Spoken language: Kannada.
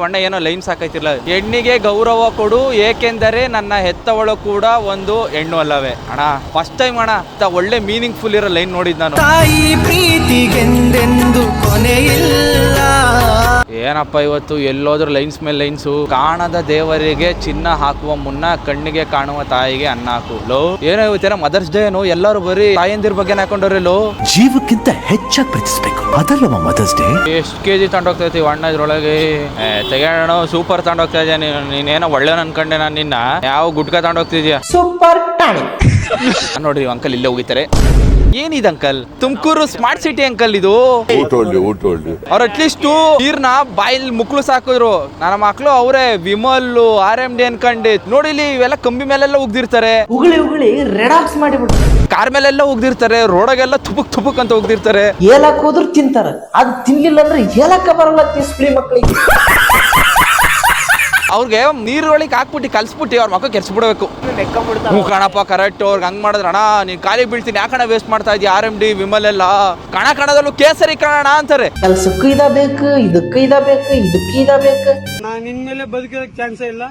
ಅಣ್ಣ ಏನೋ ಲೈನ್ ಸಾಕೈತಿರ್ಲ. ಹೆಣ್ಣಿಗೆ ಗೌರವ ಕೊಡು ಏಕೆಂದರೆ ನನ್ನ ಹೆತ್ತವಳು ಕೂಡ ಒಂದು ಹೆಣ್ಣು ಅಲ್ಲವೇ. ಅಣ್ಣ ಫಸ್ಟ್ ಟೈಮ್ ಅಣ್ಣ ಒಳ್ಳೆ ಮೀನಿಂಗ್ ಫುಲ್ ಇರೋ ಲೈನ್ ನೋಡಿದ್ ನಾನು. ತಾಯಿ ಪ್ರೀತಿಗೆಂದೆಂದು ಕೊನೆಯಿಲ್ಲ. ಏನಪ್ಪ ಇವತ್ತು ಎಲ್ಲೋದ್ರು ಲೈನ್ಸ್ ಮೇಲೆ ಲೈನ್ಸು. ಕಾಣದ ದೇವರಿಗೆ ಚಿನ್ನ ಹಾಕುವ ಮುನ್ನ ಕಣ್ಣಿಗೆ ಕಾಣುವ ತಾಯಿಗೆ ಅನ್ನ ಹಾಕು. ಲೋ ಏನೋ ಇವತ್ತರ ಮದರ್ಸ್ ಡೇ ಏನು ಎಲ್ಲರೂ ಬರೀ ತಾಯಂದಿರ ಬಗ್ಗೆ ಹಾಕೊಂಡ್ರಿ. ಲೋ ಜೀವಕ್ಕಿಂತ ಹೆಚ್ಚಾಗಿ ಪ್ರೀತಿಸ್ಬೇಕು, ಅದಲ್ಲವ ಮದರ್ಸ್ ಡೇ. ಎಷ್ಟು ಕೆಜಿ ತಗೊಂಡೋಗ್ತೈತಿ ಅಣ್ಣ ಇದ್ರೊಳಗೆ. ತೆಗೋಣ ಸೂಪರ್ ತಗೊಂಡೋಗ್ತಾ ಇದೆಯಾ ನೀನೇನೋ ಒಳ್ಳೆ ಅನ್ಕೊಂಡೆ ನಾನು ನಿನ್ನ. ಯಾವ ಗುಟ್ಕ ತಗೊಂಡೋಗ್ತಿದ್ಯಾ ಸೂಪರ್ ಟಾನಿಕ್. ನೋಡ್ರಿ ಅಂಕಲ್ ಇಲ್ಲೇ ಹೋಗಿತಾರೆ. ಏನಿದೆ uncle? Tumakuru smart city uncle ಇದು. ಅವ್ರ ಅಟ್ಲೀಸ್ಟ್ ನೀರ್ನ ಬಾಯಿಲ್ ಮುಕ್ಳು ಸಾಕಿದ್ರು. ನನ್ನ ಮಕ್ಳು ಅವರೇ ವಿಮಲ್ RMD ಅನ್ಕಂಡು ನೋಡಿ. ಇಲ್ಲಿ ಇವೆಲ್ಲ ಕಂಬಿ ಮೇಲೆಲ್ಲ ಉಗ್ದಿರ್ತಾರೆ, ಉಗುಳಿ ರೆಡಾಕ್ಸ್ ಮಾಡಿಬಿಟ್ಟು ಕಾರ್ ಮೇಲೆಲ್ಲ ಉಗ್ದಿರ್ತಾರೆ, ರೋಡಾಗೆಲ್ಲ ತುಪುಕ್ ಅಂತ ಉಗ್ದಿರ್ತಾರೆ. ಏಲಕ್ ಹೋದ್ರು ತಿಂತಾರ, ಅದು ತಿನ್ಲಿಲ್ಲ ಅಂದ್ರೆ ಏಲಕ್ಕ ಬರಲ್ಲ ತಿಸ್ಪ್ಲಿ ಮಕ್ಳಿಗೆ. ಅವ್ರಿಗೆ ನೀರೊಳಗೆ ಹಾಕ್ಬಿಟ್ಟು ಕಲ್ಸ್ಬಿಟ್ಟು ಅವ್ರ ಮಕ್ಕ ಕೆರ್ಸ್ಬಿಡ್ಬೇಕು. ಹ್ಞೂ ಕಣಪ್ಪ ಕರೆಕ್ಟ್. ಅವ್ರಿಗೆ ಹಂಗ್ ಮಾಡಿದ್ರ ಅಣ್ಣ ನೀನ್ ಖಾಲಿ ಬೀಳ್ತೀನಿ ಯಾಕಣ ವೇಸ್ಟ್ ಮಾಡ್ತಾ ಇದ್ದೀಯ RMD ವಿಮಲ್ ಎಲ್ಲ. ಕಣದಲ್ಲೂ ಕೇಸರಿ ಕಣ ಅಂತಾರೆ. ಕೆಲ್ಸಕ್ಕೂ ಇದ ಬೇಕು, ಇದಕ್ಕೂ ಇದ ಬೇಕು, ಇದಕ್ಕೂ ಇದ ಬೇಕು. ನಾನು ಇನ್ಮೇಲೆ ಬದುಕೋದಕ್ಕೆ ಚಾನ್ಸೇ ಇಲ್ಲ.